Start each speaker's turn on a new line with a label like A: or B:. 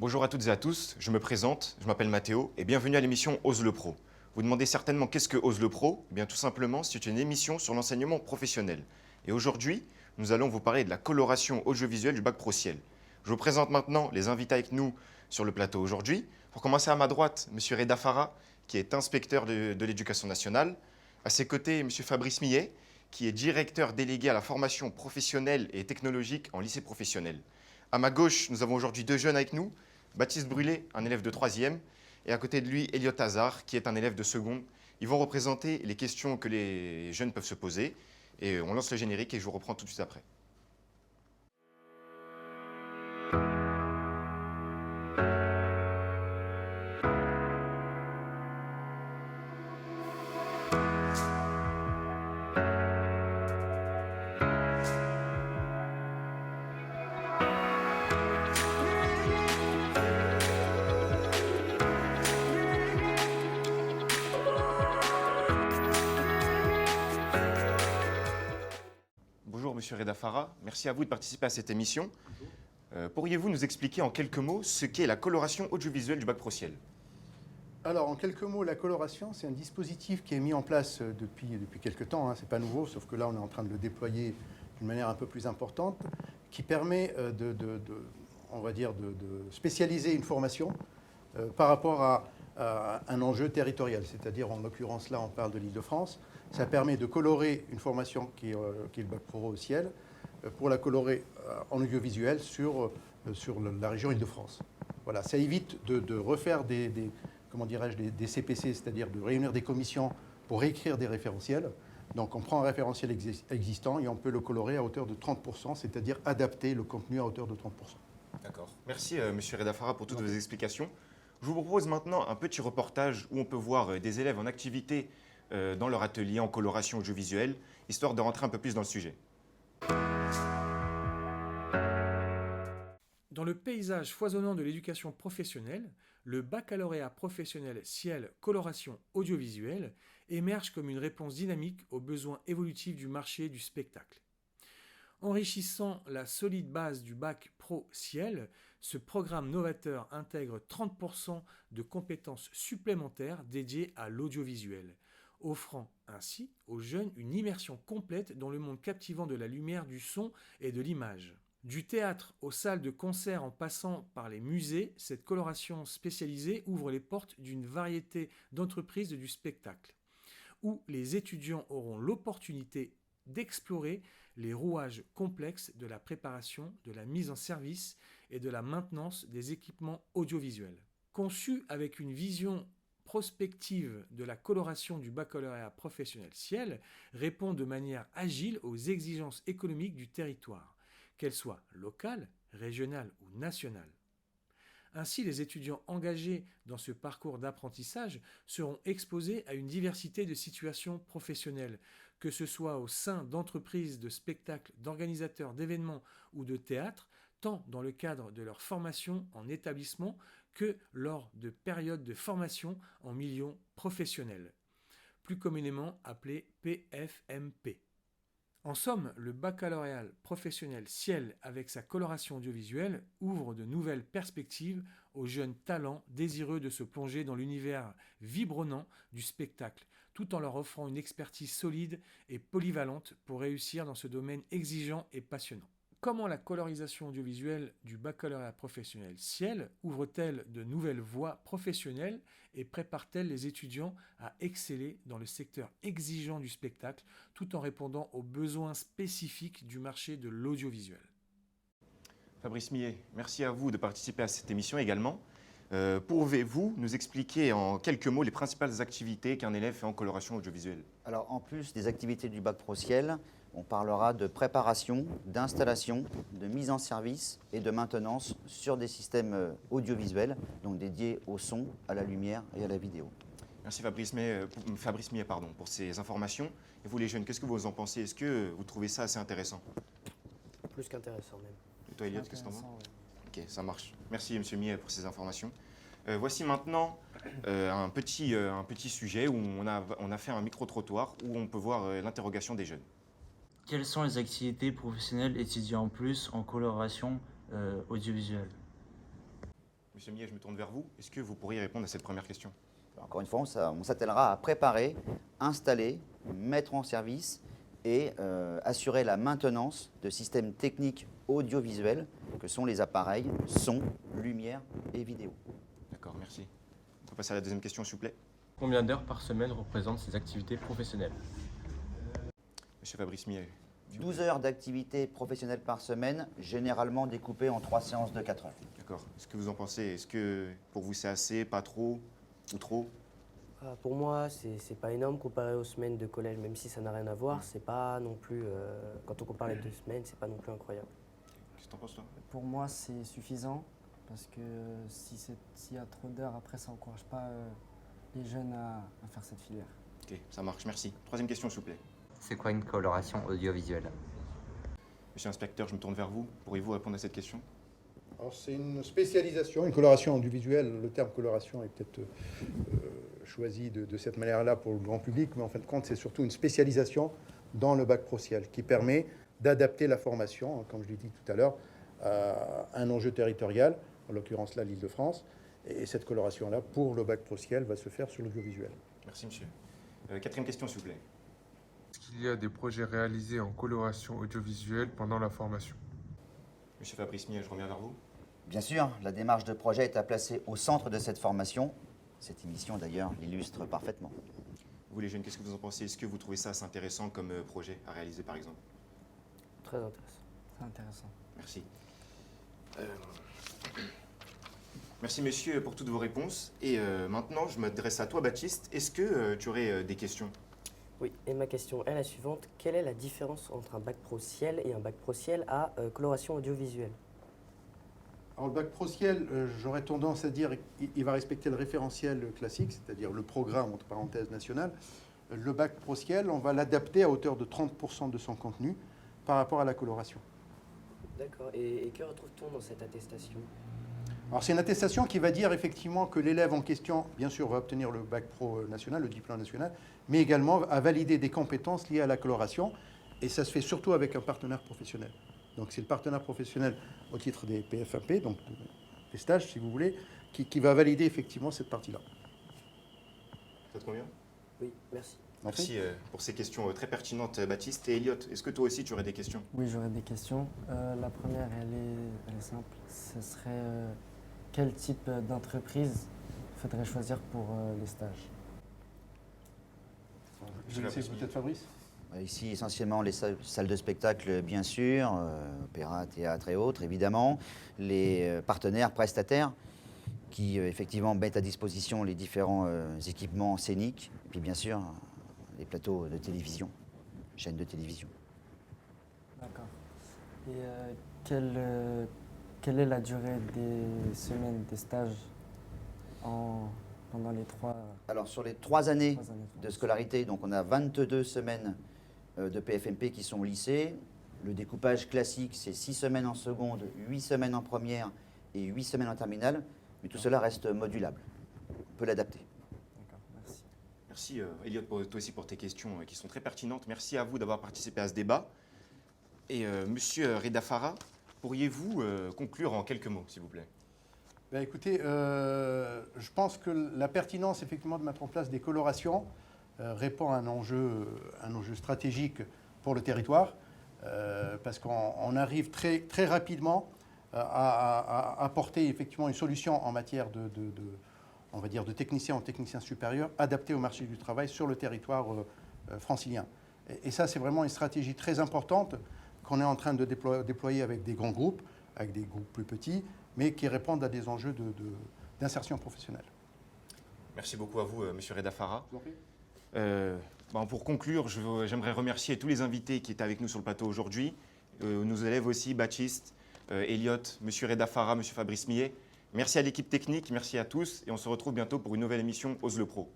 A: Bonjour à toutes et à tous, je me présente, je m'appelle Mathéo et bienvenue à l'émission Ose le Pro. Vous demandez certainement qu'est-ce que Ose le Pro? Eh bien tout simplement, c'est une émission sur l'enseignement professionnel. Et aujourd'hui, nous allons vous parler de la coloration audiovisuelle du bac Pro Ciel. Je vous présente maintenant les invités avec nous sur le plateau aujourd'hui. Pour commencer à ma droite, M. Reda Farah, qui est inspecteur de l'éducation nationale. À ses côtés, M. Fabrice Millet, qui est directeur délégué à la formation professionnelle et technologique en lycée professionnel. À ma gauche, nous avons aujourd'hui deux jeunes avec nous. Baptiste Brûlé, un élève de 3e, et à côté de lui, Elliot Hazard, qui est un élève de seconde. Ils vont représenter les questions que les jeunes peuvent se poser. Et on lance le générique et je vous reprends tout de suite après. Bonjour Monsieur Reda Farah, merci à vous de participer à cette émission. Pourriez-vous nous expliquer en quelques mots ce qu'est la coloration audiovisuelle du bac Pro Ciel?
B: Alors, en quelques mots, la coloration, c'est un dispositif qui est mis en place depuis quelques temps. Ce n'est pas nouveau, sauf que là, on est en train de le déployer d'une manière un peu plus importante, qui permet on va dire, de spécialiser une formation par rapport à un enjeu territorial. C'est-à-dire, en l'occurrence, là, on parle de l'Île-de-France. Ça permet de colorer une formation qui est le bac pro au ciel, pour la colorer en audiovisuel sur la région Île-de-France. Voilà, ça évite de refaire comment dirais-je, des CPC, c'est-à-dire de réunir des commissions pour écrire des référentiels. Donc on prend un référentiel existant et on peut le colorer à hauteur de 30%, c'est-à-dire adapter le contenu à hauteur de 30%.
A: D'accord. Merci Monsieur Reda Farah pour toutes vos explications. Je vous propose maintenant un petit reportage où on peut voir des élèves en activité dans leur atelier en coloration audiovisuelle, histoire de rentrer un peu plus dans le sujet.
C: Dans le paysage foisonnant de l'éducation professionnelle, le baccalauréat professionnel Ciel Coloration Audiovisuelle émerge comme une réponse dynamique aux besoins évolutifs du marché du spectacle. Enrichissant la solide base du bac Pro Ciel, ce programme novateur intègre 30% de compétences supplémentaires dédiées à l'audiovisuel, offrant ainsi aux jeunes une immersion complète dans le monde captivant de la lumière, du son et de l'image. Du théâtre aux salles de concert en passant par les musées, cette coloration spécialisée ouvre les portes d'une variété d'entreprises du spectacle, où les étudiants auront l'opportunité d'explorer les rouages complexes de la préparation, de la mise en service et de la maintenance des équipements audiovisuels. Conçu avec une vision prospective de la coloration du baccalauréat professionnel Ciel, répond de manière agile aux exigences économiques du territoire, qu'elles soient locales, régionales ou nationales. Ainsi, les étudiants engagés dans ce parcours d'apprentissage seront exposés à une diversité de situations professionnelles, que ce soit au sein d'entreprises de spectacles, d'organisateurs d'événements ou de théâtre, tant dans le cadre de leur formation en établissement que lors de périodes de formation en milieu professionnel, plus communément appelé PFMP. En somme, le baccalauréat professionnel Ciel, avec sa coloration audiovisuelle, ouvre de nouvelles perspectives aux jeunes talents désireux de se plonger dans l'univers vibronnant du spectacle, tout en leur offrant une expertise solide et polyvalente pour réussir dans ce domaine exigeant et passionnant. Comment la colorisation audiovisuelle du baccalauréat professionnel Ciel ouvre-t-elle de nouvelles voies professionnelles et prépare-t-elle les étudiants à exceller dans le secteur exigeant du spectacle tout en répondant aux besoins spécifiques du marché de l'audiovisuel?
A: Fabrice Millet, merci à vous de participer à cette émission également. Pouvez-vous nous expliquer en quelques mots les principales activités qu'un élève fait en coloration audiovisuelle?
D: Alors, en plus des activités du bac Pro Ciel, on parlera de préparation, d'installation, de mise en service et de maintenance sur des systèmes audiovisuels, donc dédiés au son, à la lumière et à la vidéo.
A: Merci Fabrice Millet pour ces informations. Et vous les jeunes, qu'est-ce que vous en pensez? Est-ce que vous trouvez ça assez intéressant?
E: Plus qu'intéressant même.
A: Et toi Elliot, qu'est-ce que tu en penses? Ok, ça marche. Merci Monsieur Millet pour ces informations. Voici maintenant un petit sujet où on a fait un micro-trottoir où on peut voir l'interrogation des jeunes.
F: Quelles sont les activités professionnelles étudiées en plus en coloration audiovisuelle?
A: Monsieur Millet, je me tourne vers vous. Est-ce que vous pourriez répondre à cette première question?
D: Encore une fois, on s'attellera à préparer, installer, mettre en service et assurer la maintenance de systèmes techniques audiovisuels que sont les appareils son, lumière et vidéo.
A: D'accord, merci. On peut passer à la deuxième question, s'il vous plaît.
G: Combien d'heures par semaine représentent ces activités professionnelles?
A: Monsieur Fabrice Millet.
D: 12 heures d'activité professionnelle par semaine, généralement découpées en 3 séances de 4 heures.
A: D'accord. Est-ce que vous en pensez? Est-ce que pour vous c'est assez, pas trop ou trop?
E: Pour moi, c'est pas énorme comparé aux semaines de collège, même si ça n'a rien à voir. C'est pas non plus, quand on compare les 2 semaines, c'est pas non plus incroyable.
A: Qu'est-ce que t'en penses, toi?
H: Pour moi, c'est suffisant parce que s'il y a trop d'heures, après, ça n'encourage pas les jeunes à faire cette filière.
A: Ok, ça marche, merci. Troisième question, s'il vous plaît.
I: C'est quoi une coloration audiovisuelle?
A: Monsieur l'inspecteur, je me tourne vers vous. Pourriez-vous répondre à cette question?
B: Alors, c'est une spécialisation, une coloration audiovisuelle. Le terme coloration est peut-être choisi de cette manière-là pour le grand public, mais en fin de compte, c'est surtout une spécialisation dans le bac pro ciel qui permet d'adapter la formation, comme je l'ai dit tout à l'heure, à un enjeu territorial, en l'occurrence là, l'Île-de-France. Et cette coloration-là, pour le bac pro ciel, va se faire sur l'audiovisuel.
A: Merci, monsieur. Quatrième question, s'il vous plaît.
J: Est-ce qu'il y a des projets réalisés en coloration audiovisuelle pendant la formation?
A: Monsieur Fabrice Millet, je reviens vers vous.
D: Bien sûr, la démarche de projet est à placer au centre de cette formation. Cette émission, d'ailleurs, l'illustre parfaitement.
A: Vous, les jeunes, qu'est-ce que vous en pensez? Est-ce que vous trouvez ça assez intéressant comme projet à réaliser, par exemple?
E: Très intéressant.
H: C'est intéressant.
A: Merci. Merci, monsieur, pour toutes vos réponses. Et maintenant, je m'adresse à toi, Baptiste. Est-ce que tu aurais des questions?
E: Oui, et ma question est la suivante. Quelle est la différence entre un bac pro ciel et un bac pro ciel à coloration audiovisuelle?
B: Alors, le bac pro ciel, j'aurais tendance à dire il va respecter le référentiel classique, c'est-à-dire le programme, entre parenthèses, national. Le bac pro ciel, on va l'adapter à hauteur de 30% de son contenu par rapport à la coloration.
E: D'accord. Et que retrouve-t-on dans cette attestation?
B: Alors, c'est une attestation qui va dire effectivement que l'élève en question, bien sûr, va obtenir le bac pro national, le diplôme national, mais également à valider des compétences liées à la coloration. Et ça se fait surtout avec un partenaire professionnel. Donc, c'est le partenaire professionnel au titre des PFAP, donc des stages, si vous voulez, qui va valider effectivement cette partie-là.
A: Ça te convient?
E: Oui, merci.
A: Merci pour ces questions très pertinentes, Baptiste. Et Elliot, est-ce que toi aussi tu aurais des questions?
H: Oui, j'aurais des questions. La première, elle est simple. Ce serait quel type d'entreprise faudrait choisir pour les stages?
B: Je vais laisser peut-être Fabrice.
D: Ici, essentiellement, les salles de spectacle, bien sûr, opéra, théâtre et autres, évidemment. Les partenaires, prestataires, qui effectivement mettent à disposition les différents équipements scéniques. Et puis, bien sûr, les plateaux de télévision, chaînes de télévision.
H: D'accord. Et quelle est la durée des semaines des stages pendant les 3
D: Alors, sur les 3 années de
H: formation?
D: scolarité, donc on a 22 semaines de PFMP qui sont au lycée. Le découpage classique, c'est 6 semaines en seconde, 8 semaines en première et 8 semaines en terminale. Mais tout cela reste modulable. On peut l'adapter.
H: D'accord, merci.
A: Merci, Elliot, toi aussi pour tes questions qui sont très pertinentes. Merci à vous d'avoir participé à ce débat. Et monsieur Reda Farah, pourriez-vous conclure en quelques mots, s'il vous plaît?
B: Ben, écoutez, je pense que la pertinence effectivement de mettre en place des colorations répond à un enjeu stratégique pour le territoire, parce qu'on arrive très, très rapidement à apporter effectivement une solution en matière on va dire de techniciens ou techniciens supérieurs adaptés au marché du travail sur le territoire francilien. Et ça, c'est vraiment une stratégie très importante qu'on est en train de déployer avec des grands groupes, avec des groupes plus petits, mais qui répondent à des enjeux d'insertion professionnelle.
A: Merci beaucoup à vous, monsieur Reda Farah. Pour conclure, j'aimerais remercier tous les invités qui étaient avec nous sur le plateau aujourd'hui, nos élèves aussi, Baptiste, Elliot, monsieur Reda Farah, monsieur Fabrice Millet. Merci à l'équipe technique, merci à tous, et on se retrouve bientôt pour une nouvelle émission Ose le Pro.